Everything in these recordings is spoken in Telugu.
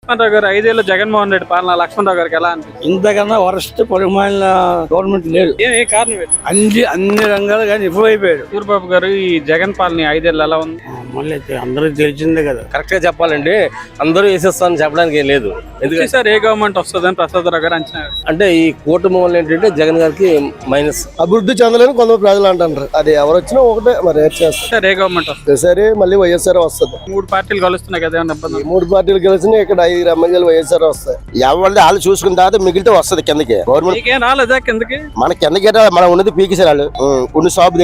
లక్ష్మణరావు గారు 5 ఏళ్ళు జగన్మోహన్ రెడ్డి పాలన లక్ష్మణరావు గారికి ఎలా అనిపించింది? ఇంతకన్నా వరస్ట్ పరిమాణ గవర్నమెంట్ లేదు. ఏ కారణం ఏంటి? అన్ని రంగాలు కానీ ఇంప్రూవ్ అయిపోయాడు. సూర్యబాబు గారు ఈ జగన్ పాలన 5 ఏళ్ళు ఎలా ఉంది? మళ్ళీ అందరికి తెలిసిందే కదా. కరెక్ట్ గా చెప్పాలంటే అందరూ వేసేస్తానని చెప్పడానికి ఏం లేదు. ఎందుకంటే సార్ ఏ గవర్నమెంట్ వస్తుందని ప్రసాదరావు గారు అంచనా వేశారు. అంటే ఈ కూటమి వల్ల ఏంటంటే జగన్ గారికి మైనస్. అభివృద్ధి చెందలేని కొందరు ప్రజలు అంటారు. అది ఎవరు వచ్చినా ఒకటే మరి చేస్తారు. సార్ ఏ గవర్నమెంట్ వస్తుంది? సరే మళ్ళీ వైఎస్ఆర్ వస్తుంది. 3 పార్టీలు కలుస్తున్నాయి కదా, ఏమన్నా ఇబ్బంది? 3 పార్టీలు కలిసి ఇక్కడ 5 ఎమ్మెల్యేలు వైఎస్ఆర్ వస్తాయి. ఎవరిది వాళ్ళు చూసుకున్న తర్వాత మిగిలితే వస్తుంది కిందకి. గవర్నమెంట్ మీకేం రాలేదా కిందకి? మన కిందకి మనం ఉన్నది పీకేసారు వాళ్ళు. కొన్ని షాపు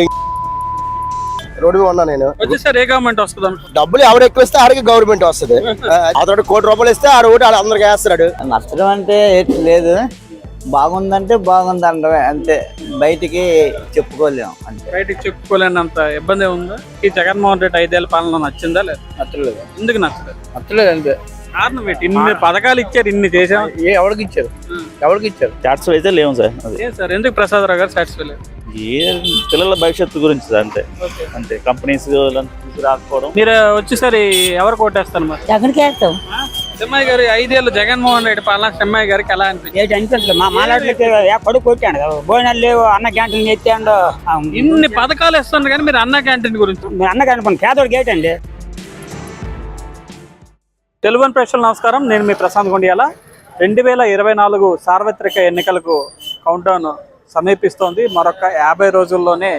రోడ్డు మీద ఉన్నా నేను. వచ్చేసారి ఏ గవర్నమెంట్ వస్తుంది? డబ్బులు ఎవరు ఎక్కువ ఇస్తే ఆడికి గవర్నమెంట్ వస్తుంది. అతడు ₹1 కోటి ఇస్తే ఆడ ఒకటి అందరికి వేస్తాడు. నచ్చడం అంటే ఏంటి లేదు, బాగుందంటే బాగుంది అనడమే అంతే, బయటికి చెప్పుకోలేము అంతే. బయటికి చెప్పుకోలేనంత ఇబ్బంది ఉందా? ఈ జగన్మోహన్ రెడ్డి 5 ఏళ్ళ పాలన నచ్చిందా లేదు? నచ్చలేదు. ఎందుకు నచ్చలేదు? నచ్చలేదు అంతే. కారణం ఏంటి? ఇన్ని పథకాలు ఇచ్చారు, ఇన్ని చేసాం, ఎవరికి ఇచ్చారు? ఎవరికి ఇచ్చారు? సాటిస్ఫై అయితే లేవు సార్. ఏ సార్ ఎందుకు ప్రసాదరావు గారు సాటిస్ఫై లేదు? ఏ పిల్లల భవిష్యత్తు గురించి సార్, అంతే అంతే. కంపెనీస్ రాకపోవడం. మీరు వచ్చేసరి ఎవరు కోటేస్తారు మరి? జగన్కి వేస్తాం. చెమ్మాయి గారు 5 ఏళ్ళు జగన్మోహన్ రెడ్డి పాలన చెమ్మాయి గారికి ఎలా అనిపించింది? ఏంటి అనిపించలేదు, మా మాలాట్లకి కొడుకు కొట్టాడు కదా, భోజనాలు లేవు, అన్న క్యాంటీన్ ఎత్తాడు, ఇన్ని పథకాలు ఇస్తున్నారు కానీ మీరు అన్న క్యాంటీన్ గురించి అన్న క్యాంటీన్ పేదోడికి ఏంటండి? తెలుగు ప్రేక్షకులు నమస్కారం, నేను మీ ప్రశాంత్ గుండియాల. 2024 సార్వత్రిక ఎన్నికలకు కౌంటౌన్ సమీపిస్తోంది. మరొక 50 రోజుల్లోనే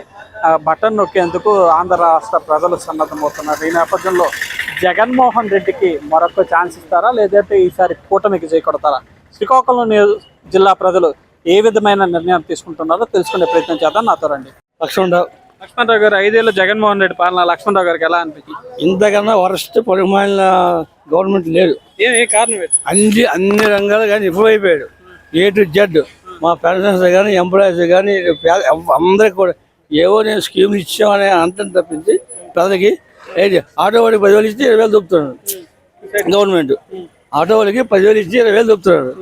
బటన్ నొక్కేందుకు ఆంధ్ర రాష్ట్ర ప్రజలు సన్నద్ధమవుతున్నారు. ఈ నేపథ్యంలో జగన్మోహన్ రెడ్డికి మరొక ఛాన్స్ ఇస్తారా, లేదంటే ఈసారి కూటమికి చేకొడతారా? శ్రీకాకుళం జిల్లా ప్రజలు ఏ విధమైన నిర్ణయం తీసుకుంటున్నారో తెలుసుకునే ప్రయత్నం చేద్దాం. నాతో రండి. లక్ష్మణరావు గారు 5 ఏళ్ళు జగన్మోహన్ రెడ్డి పాలన లక్ష్మణరావు గారికి ఎలా అనిపించింది? ఇంతకన్నా వరస్ట్ పరిమాణ గవర్నమెంట్ లేదు. ఏ కారణం ఏంటి? అన్ని రంగాలు కానీ ఇంప్రూవ్ అయిపోయాడు. A to Z. మా పెన్షన్స్ కానీ ఎంప్లాయీస్ కానీ అందరికి కూడా ఏవో నేను స్కీమ్లు ఇచ్చామని అంతం తప్పించి ప్రజలకి ఆటో వాడికి 10,000 ఇచ్చి 20,000 దొరుకుతున్నాడు గవర్నమెంట్. ఆటో వాళ్ళకి 10,000 ఇచ్చి 20,000 దొరుకుతున్నాడు.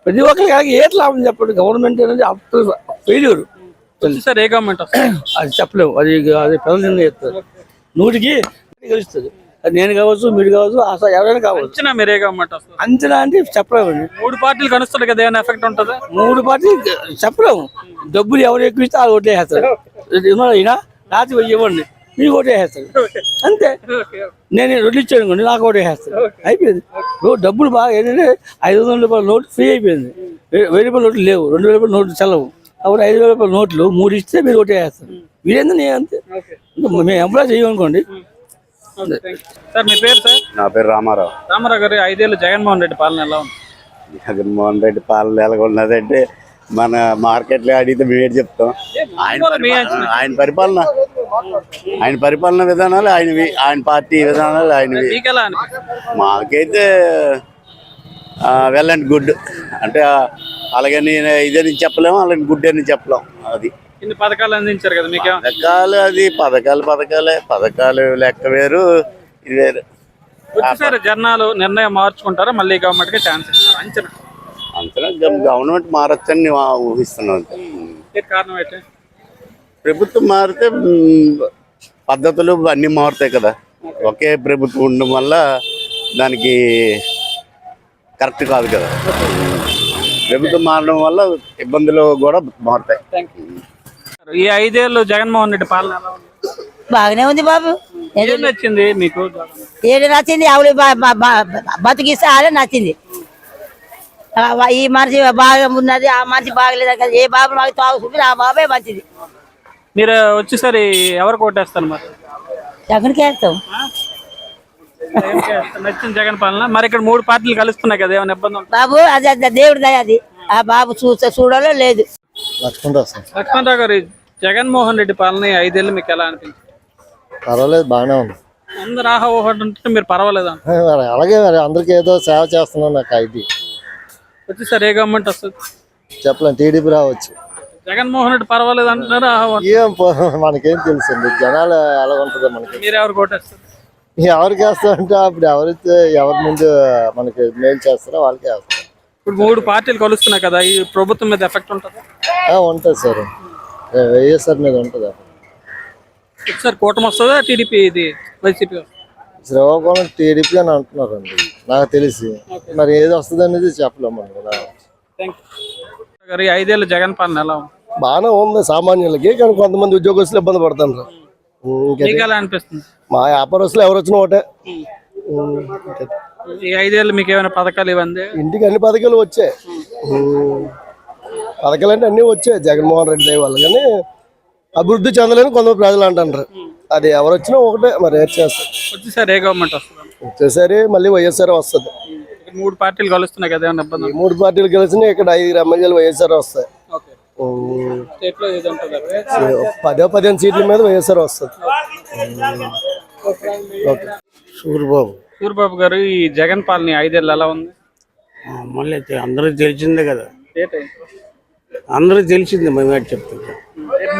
ప్రతి ఒక్కరికి ఏ లాభం చెప్పండి? గవర్నమెంట్ అనేది ఫెయిల్యూర్. సార్ ఏ గవర్నమెంట్ అది చెప్పలేము, అది ప్రజలు నిర్ణయం చేస్తారు. 100కి గెలుస్తుంది. అది నేను కావచ్చు, మీరు కావచ్చు, అసలు ఎవరైనా కావచ్చు. అంచనా మీరు ఏ గవర్నమెంట్ వస్తుంది? అంచనా అంటే చెప్పలేము. 3 పార్టీలు కలుస్తారు కదా, ఏమైనా ఎఫెక్ట్ ఉంటుందా? 3 పార్టీలు చెప్పలేము. డబ్బులు ఎవరు ఎక్కువ ఇస్తే వాళ్ళు ఓటేస్తారు. అయినా రాత్రి ఇవ్వండి, మీకు ఓటేస్తారు అంతే. నేను 2 ఇచ్చాను అనుకోండి, నాకు ఓటేస్తారు. అయిపోయింది. డబ్బులు బాగా ఏంటంటే 500 రూపాయల నోటు ఫ్రీ అయిపోయింది. 1000 రూపాయల నోట్లు లేవు, 2,000 రూపాయల నోట్లు చల్లవు. అప్పుడు 5,000 రూపాయల నోట్లు 3 ఇస్తే మీరు ఓటేస్తారు. మీరేంది నేను అంతే. మేము ఎంప్లాయ్ చేయమనుకోండి. సార్ మీ పేరు? సార్ నా పేరు రామారావు. రామారావు గారు 5 ఏళ్ళు జగన్మోహన్ రెడ్డి పాలన ఎలా ఉంది? జగన్మోహన్ రెడ్డి పాలన ఎలా ఉన్నదంటే మన మార్కెట్లో అడిగితే మేమేం చెప్తాం. ఆయన పరిపాలన విధానాలు ఆయన పార్టీ విధానాలు ఆయనవి. మాకైతే వెల్ అండ్ గుడ్. అంటే అలాగని ఇదని చెప్పలేము, అలాంటి గుడ్ అని చెప్పలేం. అది ఇన్ని పథకాలు అందించారు కదా మీకు. పథకాలు అది పథకాలు లెక్క వేరు, ఇది వేరు. వచ్చేసారి జనాలు నిర్ణయం మార్చుకుంటారా, మళ్ళీ గవర్నమెంట్ కి ఛాన్స్ ఇస్తారు? అంతనా గవర్నమెంట్ మారచ్చని ఊహిస్తున్నాం. కారణం ఏంటి? ప్రభుత్వం మారితే పద్ధతులు అన్నీ మారుతాయి కదా. ఒకే ప్రభుత్వం ఉండడం వల్ల దానికి కరెక్ట్ కాదు కదా. ప్రభుత్వం మారడం వల్ల ఇబ్బందులు కూడా మారుతాయి. ఈ 5 ఏళ్ళు జగన్మోహన్ రెడ్డి పాలన ఎలా ఉంది? బాగానే ఉంది బాబు. ఏం నచ్చింది మీకు? ఏది నచ్చింది? ఆవిడ బతికిస్తే అదే నచ్చింది. ఈ మనిషి బాగా ఉన్నది, ఆ మనిషి బాగలేదు. ఏ బాబు మాకు తాగు చూపి ఆ బాబే మంచిది. మీరు వచ్చేసరి ఎవరు కొట్టేస్తారు మరి? జగన్కి వేస్తాం. నచ్చింది జగన్ పాలన. మరి ఇక్కడ 3 పార్టీలు కలుస్తున్నాయి కదా, ఏమైనా ఇబ్బంది ఉంటుందా? బాబు అది దేవుడి దయ. అది ఆ బాబు చూడాలో లేదు. లక్ష్మణరావు గారు జగన్మోహన్ రెడ్డి పాలన 5 ఏళ్ళు మీకు ఎలా అనిపించింది? పర్వాలేదు, బాగానే ఉంది. అందరు ఆహా ఉంటే మీరు పర్వాలేదా? అలాగే మరి అందరికి ఏదో సేవ చేస్తున్నాం. నాకు ఇది వచ్చేసారి ఏ గవర్నమెంట్ వస్తుంది? చెప్పలేం. టీడీపీ రావచ్చు. జగన్మోహన్ రెడ్డి పర్వాలేదు అంటున్నారు. ఏం మనకేం తెలుసండి, జనాలు ఎలా ఉంటుందో మనకి. మీరు ఎవరు కొట్టేస్తారు? ఎవరికి వేస్తారంటే అప్పుడు ఎవరైతే ఎవరి ముందు మనకి మేలు చేస్తారో వాళ్ళకి వేస్తారు. ఇప్పుడు 3 పార్టీలు కలుస్తున్నాయి కదా, ఈ ప్రభుత్వం మీద ఎఫెక్ట్ ఉంటుందా? ఉంటుంది సార్, వైఎస్ఆర్ మీద ఉంటుంది. ఒకసారి కూటమి వస్తుందా, టీడీపీ ఇది వైసీపీ? శ్రీకాకుళం టీడీపీ అని అంటున్నారండి నాకు తెలిసి. మరి ఏది వస్తుంది అనేది చెప్పలేము మనం కదా. గారు ఈ 5 ఏళ్ళు జగన్ పాలన ఎలా ఉంది? బాగానే ఉంది సామాన్యులకి, కానీ కొంతమంది ఉద్యోగస్తులు ఇబ్బంది పడుతున్నారు. మీకు ఎలా అనిపిస్తుంది? మా వ్యాపారస్తులు ఎవరు వచ్చినా ఒకటే. ఈ 5 ఏళ్ళు మీకు ఏమైనా పథకాలు ఇవ్వండి? ఇంటికి అన్ని పథకాలు వచ్చాయి. పథకాలు అంటే అన్ని వచ్చాయి జగన్మోహన్ రెడ్డి దయ వల్ల, కానీ అభివృద్ధి చెందలేని కొంతమంది ప్రజలు అంటారు. అది ఎవరు వచ్చినా ఒకటే, మరి ఏం చేస్తారు. వచ్చేసారి ఏ గవర్నమెంట్ వస్తుంది? వచ్చేసరి మళ్ళీ వైఎస్ఆర్ వస్తుంది. 3 పార్టీలు కలుస్తున్నాయి కదా, ఏమైనా ఇబ్బంది? ఈ 3 పార్టీలు కలిసి ఇక్కడ 5 ఎమ్మెల్యేలు వైఎస్ఆర్ వస్తాయి. స్టేట్లో ఏది ఉంటుంది? 10-15 సీట్ల మీద వైఎస్ఆర్ వస్తుంది. సూర్యబాబు సూర్యబాబు గారు ఈ జగన్ పాలన 5 ఏళ్ళు ఎలా ఉంది? మళ్ళీ అందరూ తెలిసిందే కదా, ఏంటి? అందరూ తెలిసిందే. మేము ఏంటి చెప్తుంటాం,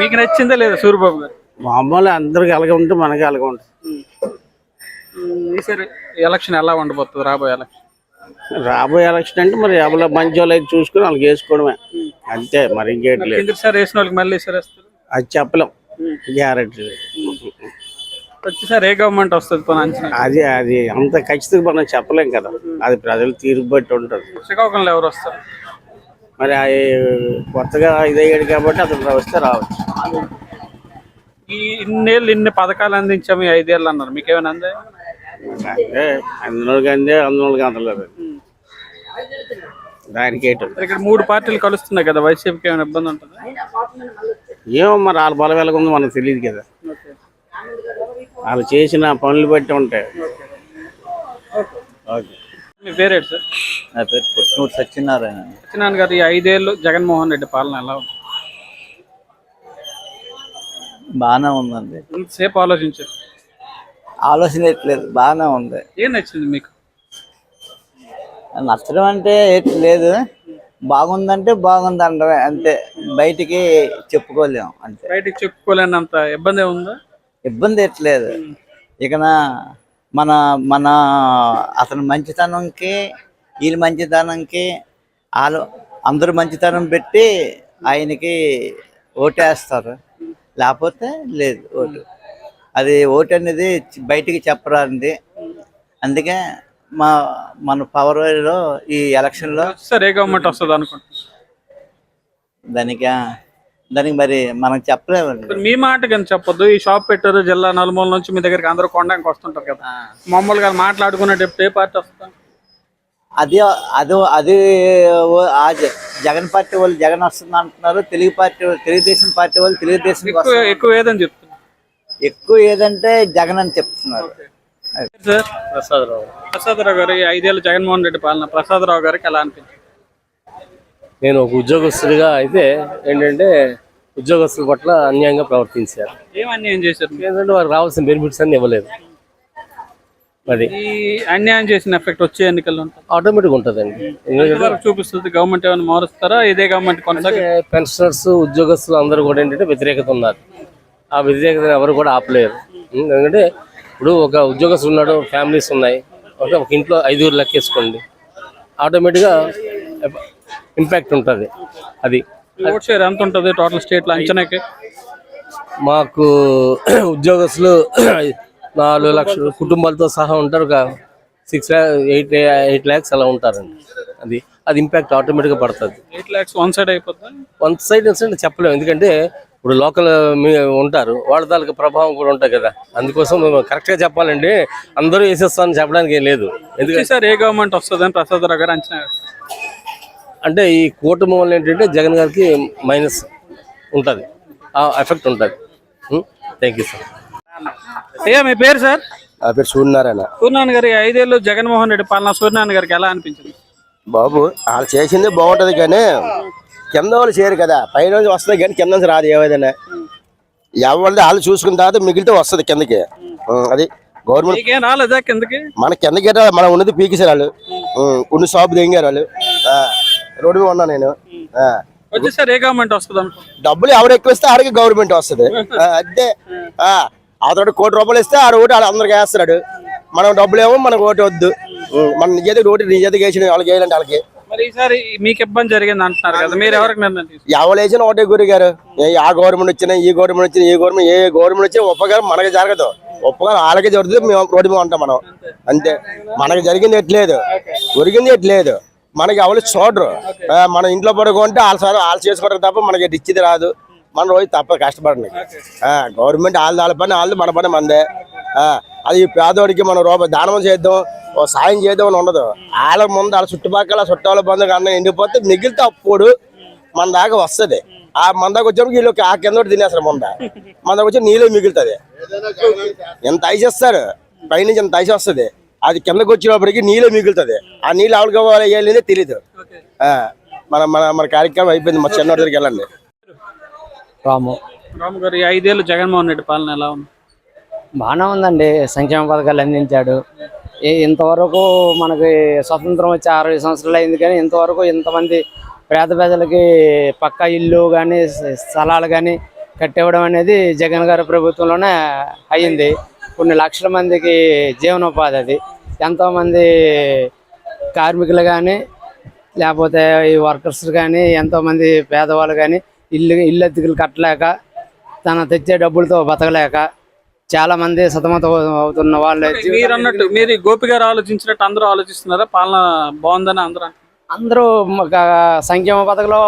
మీకు నచ్చిందా లేదా సూర్యబాబు గారు? మామూలు అందరికి అలాగే ఉంటే మనకి అలాగే ఉంటుంది. ఈసారి ఎలక్షన్ ఎలా ఉండబోతుంది? రాబోయే ఎలక్షన్ రాబోయే ఎలక్షన్ అంటే మరి ఎవరి మంచి వాళ్ళు అయితే చూసుకుని వాళ్ళకి వేసుకోవడమే అంతే, మరి ఇంకేటి లేదు. కిందసారి వేసిన వాళ్ళకి మళ్ళీ ఈసారి వేస్తారు? అది చెప్పలేం, గ్యారెంటీ. వచ్చేసారి ఏ గవర్నమెంట్ వస్తుంది పోనీ అంచనా? అది అంత ఖచ్చితంగా మనం చెప్పలేం కదా, అది ప్రజలు తీర్పు బట్టి ఉంటుంది. శ్రీకాకుళంలో ఎవరు వస్తారు? మరి కొత్తగా ఇదయ్యాడు కాబట్టి అతను వస్తే రావచ్చు. ఈ ఇన్ని పథకాలు అందించాము ఈ 5 ఏళ్ళు అన్నారు, మీకు ఏమైనా అందే? అంటే అందులోకి అందే, అందులోకి అందలేదు. దానికి ఇక్కడ 3 పార్టీలు కలుస్తున్నాయి కదా, వైసీపీకి ఏమైనా ఇబ్బంది ఉంటుంది? ఏమో మరి వాళ్ళ బలం వెళ్ళకుందో మనకు తెలియదు కదా, వాళ్ళు చేసిన పనులు బట్టి ఉంటాయి. మీ పేరేంటి సార్? నా పేరు పుట్నూరు సత్యనారాయణ. సత్యనారాయణ గారు ఈ 5 ఏళ్ళు జగన్మోహన్ రెడ్డి పాలన ఎలా ఉంది? బాగానే ఉందండి, ఇంతసేపు ఆలోచించారు? ఆలోచన ఎట్లేదు, బాగానే ఉంది. ఏం నచ్చింది మీకు? నచ్చడం అంటే ఎట్ లేదు, బాగుందంటే బాగుంది అనడమే అంతే, బయటికి చెప్పుకోలేము అంతే. బయటికి చెప్పుకోలేనంత ఇబ్బంది ఉందా? ఇబ్బంది ఎట్లేదు. ఇక మన మన అతని మంచితనంకి వీళ్ళ మంచితనంకి అందరూ మంచితనం పెట్టి ఆయనకి ఓటేస్తారు, లేకపోతే లేదు ఓటు. అది ఓటు అనేది బయటికి చెప్పరాంది. అందుకే మన పవర్లో ఈ ఎలక్షన్లో సార్ ఏ గవర్నమెంట్ వస్తుంది అనుకుంటున్నారు? దానికి మరి మనం చెప్పలేమండి. మీ మాట కానీ చెప్పొద్దు. ఈ షాప్ పెట్టారు జిల్లా నలుమూల నుంచి మీ దగ్గరికి అందరూ కొనడానికి వస్తుంటారు కదా, మామూలుగా మాట్లాడుకునేటప్పుడు ఏ పార్టీ వస్తుంది? అది జగన్ పార్టీ వాళ్ళు జగన్ వస్తుంది అంటున్నారు, తెలుగుదేశం పార్టీ వాళ్ళు తెలుగుదేశం ఎక్కువ ఏదని చెప్తున్నారు. ఎక్కువ ఏదంటే జగన్ అని చెప్తున్నారు. సార్ ప్రసాదరావు. ప్రసాదరావు గారు ఈ 5 ఏళ్ళు జగన్మోహన్ రెడ్డి పాలన ప్రసాదరావు గారికి ఎలా అనిపించింది? నేను ఒక ఉద్యోగస్తుడిగా అయితే ఏంటంటే ఉద్యోగస్తుల పట్ల అన్యాయంగా ప్రవర్తించారు. ఏం అన్యాయం చేశారు? ఏంటంటే వారికి రావాల్సిన బెనిఫిట్స్ అన్ని ఇవ్వలేదు. అది ఈ అన్యాయం చేసిన ఎఫెక్ట్ వచ్చే ఎన్నికల్లో ఉంటుంది, ఆటోమేటిక్ ఉంటుందండి. చూపిస్తుంది. గవర్నమెంట్ ఏమైనా మారుస్తారా? ఇదే గవర్నమెంట్ కొనసాగే? పెన్షనర్స్ ఉద్యోగస్తులు అందరూ కూడా ఏంటంటే వ్యతిరేకత ఉన్నారు. ఆ వ్యతిరేకతను ఎవరు కూడా ఆపలేరు. ఎందుకంటే ఇప్పుడు ఒక ఉద్యోగస్తులు ఉన్నాడు, ఫ్యామిలీస్ ఉన్నాయి, ఒక ఇంట్లో 5 లెక్కేసుకోండి, ఆటోమేటిక్గా ఇంపాక్ట్ ఉంటుంది. అది ఓట్ షేర్ ఎంత ఉంటుంది టోటల్ స్టేట్లో అంచనాకి? మాకు ఉద్యోగస్తులు 4 లక్షల కుటుంబాలతో సహా ఉంటారు, ఒక 8 lakhs అలా ఉంటారండి. అది ఇంపాక్ట్ ఆటోమేటిక్గా పడుతుంది. 8 lakhs వన్ సైడ్ అయిపోతుంది. వన్ సైడ్ చెప్పలేము, ఎందుకంటే ఇప్పుడు లోకల్ ఉంటారు, వాళ్ళ తాలూకు ప్రభావం కూడా ఉంటుంది కదా. అందుకోసం మేము కరెక్ట్గా చెప్పాలండి, అందరూ వేసేస్తామని చెప్పడానికి ఏం లేదు. ఎందుకంటే సార్ ఏ గవర్నమెంట్ వస్తుందని ప్రసాదరావు గారు అంచనా? అంటే ఈ కూటమి వల్ల ఏంటంటే జగన్ గారికి మైనస్ ఉంటుంది, ఆ ఎఫెక్ట్ ఉంటుంది. Thank you sir. అయ్యా మీ పేరు సార్? నా పేరు సూర్యనారాయణ. సూర్యనారాయణ గారు 5 ఏళ్ళు జగన్మోహన్ రెడ్డి పాలన సూర్యనారాయణ గారికి ఎలా అనిపించింది? బాబు వాళ్ళు చేసింది బాగుంటది, కానీ కింద వాళ్ళు చేయరు కదా. పైన నుంచి వస్తుంది కానీ కింద నుంచి రాదు. ఏదైనా ఎవరిది వాళ్ళు చూసుకున్న తర్వాత మిగిలితే వస్తుంది కిందకి. అది గవర్నమెంట్ ఏం రాలేదా కిందకి? మన కిందకి మనం ఉన్నది పీకేసారు వాళ్ళు, ఉన్న షాపు దిగారు వాళ్ళు. రోడ్డు మీద ఉన్నా నేను. వచ్చేసారి ఏ గవర్నమెంట్ వస్తుంది అనుకో? డబ్బులు ఎవరు ఎక్కువ ఇస్తే ఆడికి గవర్నమెంట్ వస్తుంది అంతే. అతడు 1 కోటి రూపాయలు ఇస్తే ఆడ ఓటు అందరికి వేస్తున్నాడు. మనం డబ్బులు ఏమో మనకు ఓటు వద్దు. మన నిజాయితీ ఓటు నిజాయితీ వేసిన వాళ్ళకి వేయాలంటే వాళ్ళకి. మరి ఈసారి మీకు ఇబ్బంది జరిగింది అంటున్నారు కదా, మీరు ఎవరికి నిర్ణయం తీసుకున్నారు? ఎవరు వేసిన ఒకటే గురి గారు, ఆ గవర్నమెంట్ వచ్చినా ఈ గవర్నమెంట్ వచ్చినా ఏ గవర్నమెంట్ వచ్చినా ఉపకారం మనకి జరగదు. ఒప్పుగా వాళ్ళకే జరుగుతుంది, మేము రోడ్డు మీద ఉంటాం మనం అంతే. మనకి జరిగింది ఎట్లేదు, ఒరిగింది ఎట్లేదు, మనకి ఎవరు చూడరు. మనం ఇంట్లో పడుకుంటే వాళ్ళు చేసుకోవడం తప్ప మనకి ఇచ్చేది రాదు. మన రోజు తప్ప కష్టపడండి. గవర్నమెంట్ వాళ్ళ పని వాళ్ళు, మన పని మందే. అది పేదోడికి మనం రూపాయి దానం చేద్దాం, ఓ సాయం చేద్దాం అని ఉండదు. వాళ్ళ ముందు వాళ్ళ చుట్టుపక్కల చుట్టాల బంధువులు అన్న ఎండిపోతే మిగిలితే అప్పుడు మన దాకా వస్తుంది. ఆ మన దాకా వచ్చేప్పుడు వీళ్ళు ఆ కింద తినేస్తారు. మన దాకా వచ్చి నీళ్ళే మిగులుతుంది. ఎంత ఐస్ ఇస్తారు పైనుంచి, ఎంత ఐస్ వస్తుంది, అది కిందకి వచ్చేటప్పటికి నీళ్ళే మిగులుతుంది. ఆ నీళ్ళు ఎవరికి వేయాలనే తెలీదు. మన మన మన కార్యక్రమం అయిపోయింది. మా చిన్నోడి దగ్గరికి వెళ్ళండి. రాము గారు, ఈ 5 ఏళ్ళు జగన్మోహన్ రెడ్డి పాలన ఎలా ఉంది? బాగానే ఉందండి. సంక్షేమ పథకాలు అందించాడు. ఇంతవరకు మనకి స్వతంత్రం వచ్చి 60 సంవత్సరాలు అయింది, కానీ ఇంతవరకు ఇంతమంది పేద ప్రజలకి పక్కా ఇల్లు కానీ స్థలాలు కానీ కట్టివ్వడం అనేది జగన్ గారి ప్రభుత్వంలోనే అయ్యింది. కొన్ని లక్షల మందికి జీవనోపాధి అది. ఎంతోమంది కార్మికులు కానీ లేకపోతే ఈ వర్కర్స్ కానీ ఎంతోమంది పేదవాళ్ళు కానీ ఇల్లు అద్దెకులు కట్టలేక తన తెచ్చే డబ్బులతో బతకలేక చాలా మంది సతమతం అవుతున్న వాళ్ళు. మీరు అన్నట్టు మీరు గోపి గారు ఆలోచించినట్టు అందరూ ఆలోచిస్తున్నారా? పాలన బాగుందని అందరూ సంక్షేమ పథకంలో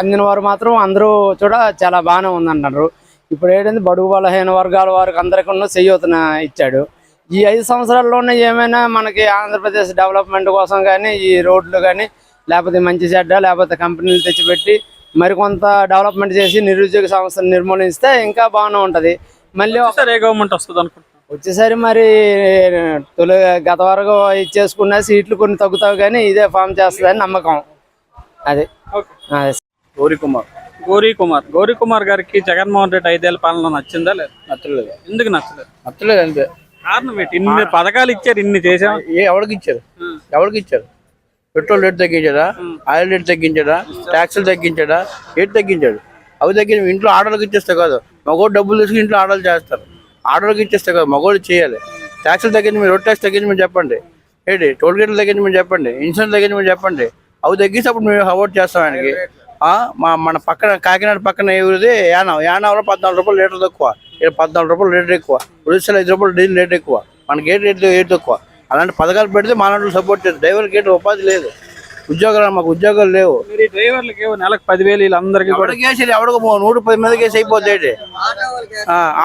అందిన వారు మాత్రం అందరూ చూడ చాలా బాగానే ఉందంటారు. ఇప్పుడు ఏంటంటే బడుగు బలహీన వర్గాల వారికి అందరికీ చేయూతన ఇచ్చాడు. ఈ 5 సంవత్సరాల్లోనే ఏమైనా మనకి ఆంధ్రప్రదేశ్ డెవలప్మెంట్ కోసం కానీ ఈ రోడ్లు కానీ లేకపోతే మంచి చెడ్డ లేకపోతే కంపెనీలు తెచ్చిపెట్టి మరికొంత డెవలప్మెంట్ చేసి నిరుద్యోగ సమస్యను నిర్మూలిస్తే ఇంకా బాగానే ఉంటుంది. మళ్ళీ ఏ గవర్నమెంట్ వస్తుంది అనుకుంటున్నాను వచ్చేసరి మరి గత వరకు ఇచ్చేసుకున్న సీట్లు కొన్ని తగ్గుతావు, కానీ ఇదే ఫామ్ చేస్తుందని నమ్మకం. అది గౌరీ కుమార్ గారికి జగన్మోహన్ రెడ్డి 5 ఏళ్ళ పాలన నచ్చిందా లేదు? నచ్చలేదు. ఎందుకు నచ్చలేదు? నచ్చలేదు అంతే. కారణం ఏంటి? ఇన్ని పథకాలు ఇచ్చారు, ఇన్ని చేసాం, ఎవరికి ఇచ్చారు? పెట్రోల్ రేట్ తగ్గించాడా? ఆయిల్ రేట్ తగ్గించాడా? ట్యాక్సులు తగ్గించాడా? రేట్ తగ్గించాడు. అవి తగ్గించి ఇంట్లో ఆర్డర్కి ఇచ్చేస్తే కాదు, మగోడు డబ్బులు తీసుకుని ఇంట్లో ఆర్డర్లు చేస్తారు. ఆర్డర్కి ఇచ్చేస్తే కాదు, మగోడు చేయాలి. ట్యాక్సులు తగ్గించి మీరు రోడ్ ట్యాక్స్ తగ్గించి మీరు చెప్పండి, ఏంటి టోల్ గేట్లు తగ్గించి మీరు చెప్పండి, ఇన్సూరెన్స్ తగ్గించి మీరు చెప్పండి. అవి తగ్గిస్తే అప్పుడు మేము సపోర్ట్ చేస్తాం ఆయనకి. మన పక్కన కాకినాడ పక్కన ఎవరిది యానావలో 14 రూపాయలు లీటర్ తక్కువ, ఇక్కడ 14 రూపాయలు లీటర్ ఎక్కువ, ఒడిశాలో 5 రూపాయలు డీజిల్ రేట్ ఎక్కువ, మనకి రేట్ తక్కువ. అలాంటి పథకాలు పెడితే మానవులు సపోర్ట్ చేస్తారు. డ్రైవర్కి ఏంటి ఉపాధి లేదు, మాకు ఉద్యోగాలు లేవు. డ్రైవర్లకి నెలకు 10,000 వీళ్ళందరికీ కూడా ఎవడికి 110 మీద కేసు అయిపోద్ది.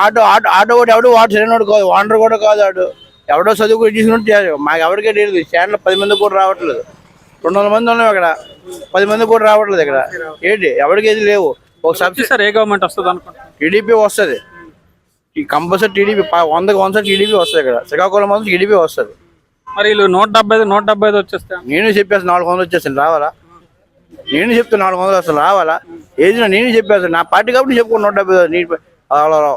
ఆటో కూడా ఎవడు వాడు సరైనడు కాదు, వాండర్ కూడా కాదు, వాడు ఎవడో చదువుకుని తీసుకుంటే మాకు ఎవరికే లేదు. స్టాండ్లో 10 మంది కూడా రావట్లేదు. 200 మంది ఉన్నాం ఇక్కడ, 10 మంది కూడా రావట్లేదు ఇక్కడ. ఏంటి ఎవరికి ఏది లేవు. ఒక సబ్సిడీ ఏ గవర్నమెంట్ వస్తుంది అనుకుంటున్నాను? టీడీపీ వస్తుంది కంపల్సరీ. టీడీపీ 100% టీడీపీ వస్తుంది ఇక్కడ. శ్రీకాకుళం మాత్రం టీడీపీ వస్తుంది. మరి వీళ్ళు 175 వచ్చేస్తా నేను చెప్పేస్తాను 400 వచ్చేస్తాను రావాలా? నేను చెప్తాను 400 వస్తాను రావాలా? ఏది నేను చెప్పేస్తాను, నా పార్టీ కాబట్టి చెప్పుకో 175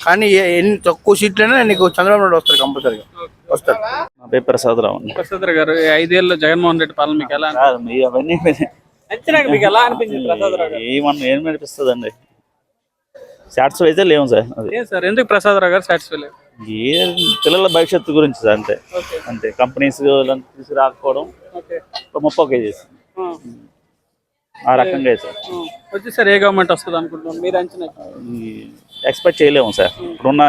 కానీ ఎన్ని తక్కువ సీట్లైనా నీకు చంద్రబాబు నాయుడు వస్తారు, కంపల్సరీగా వస్తారు. నా పేరు ప్రసాదరావు. ప్రసాదరావు గారు, 5 ఏళ్ళు జగన్మోహన్ రెడ్డి పాలన మీకు ఎలా అవన్నీ మీకు ఎలా అనిపించింది? ప్రసాదరావు గారు ఏం అనిపిస్తుంది అండి, సాటిస్ఫై అయితే లేవు సార్. సార్ ఎందుకు ప్రసాదరావు గారు సాటిస్ఫై లేవు? పిల్లల భవిష్యత్తు గురించి సార్, అంతే కంపెనీస్ తీసుకురాకపోవడం ముప్ప చేసి ఆ రకంగా సార్. వచ్చేసారి ఏ గవర్నమెంట్ వస్తుంది అనుకుంటున్నాం మీరు అంచనా? ఎక్స్పెక్ట్ చేయలేము సార్. ఇప్పుడున్న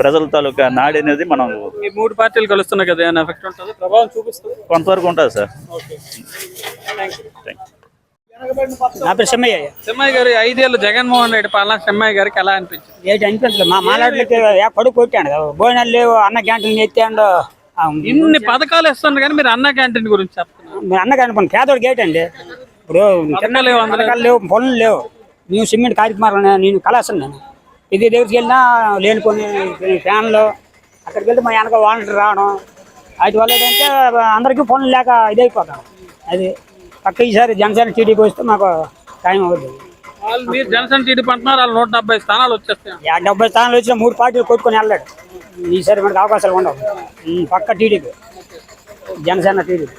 ప్రజల తాలూకా నాడి అనేది మనం ఈ 3 పార్టీలు కలుస్తున్నాయి కదా, ఏమైనా ఎఫెక్ట్ ఉంటుంది, ప్రభావం చూపిస్తుంది? కొంతవరకు ఉంటుంది సార్. నా పేరు సెమ్మయ్య. సెమ్మయ్య గారు, 5 ఏళ్ళు జగన్మోహన్ రెడ్డి పాలన సెమ్మయ్య గారికి ఎలా అనిపించింది? ఏంటి అనిపించలేదు. మా మాలాడికి కొడుకు కొట్టాడు, భోజనాలు లేవు, అన్న క్యాంటీన్ ఎత్తాడు. ఇన్ని పథకాలు ఇస్తున్నారు కానీ మీరు అన్న క్యాంటీన్ గురించి చెప్తున్నారు. అన్న క్యాంటీన్ పేదోడికి ఏంటండి, ఇప్పుడు పథకాలు లేవు, పనులు లేవు. మేము సిమెంట్ కార్యక్రమాలు నేను కళాశాను. నేను ఇది దగ్గరికి వెళ్ళినా లేనిపోయి ఫ్యాన్లు, అక్కడికి వెళ్తే మా వెనక వాలంటీర్ రావడం, వాటి వల్ల ఏంటంటే అందరికీ పనులు లేక ఇదైపోతాం. అది పక్క ఈసారి జనసేన టీడీపీ వస్తే మాకు టైం అవుతుంది. మీరు జనసేన టీడీపీ అంటున్నారు, వాళ్ళు 170 స్థానాలు వచ్చేస్తాయి. 70 స్థానాలు వచ్చినా 3 పార్టీలు కొట్టుకొని వెళ్ళాడు. ఈసారి మనకు అవకాశాలు ఉండవు. పక్క టీడీపీ, జనసేన టీడీపీ.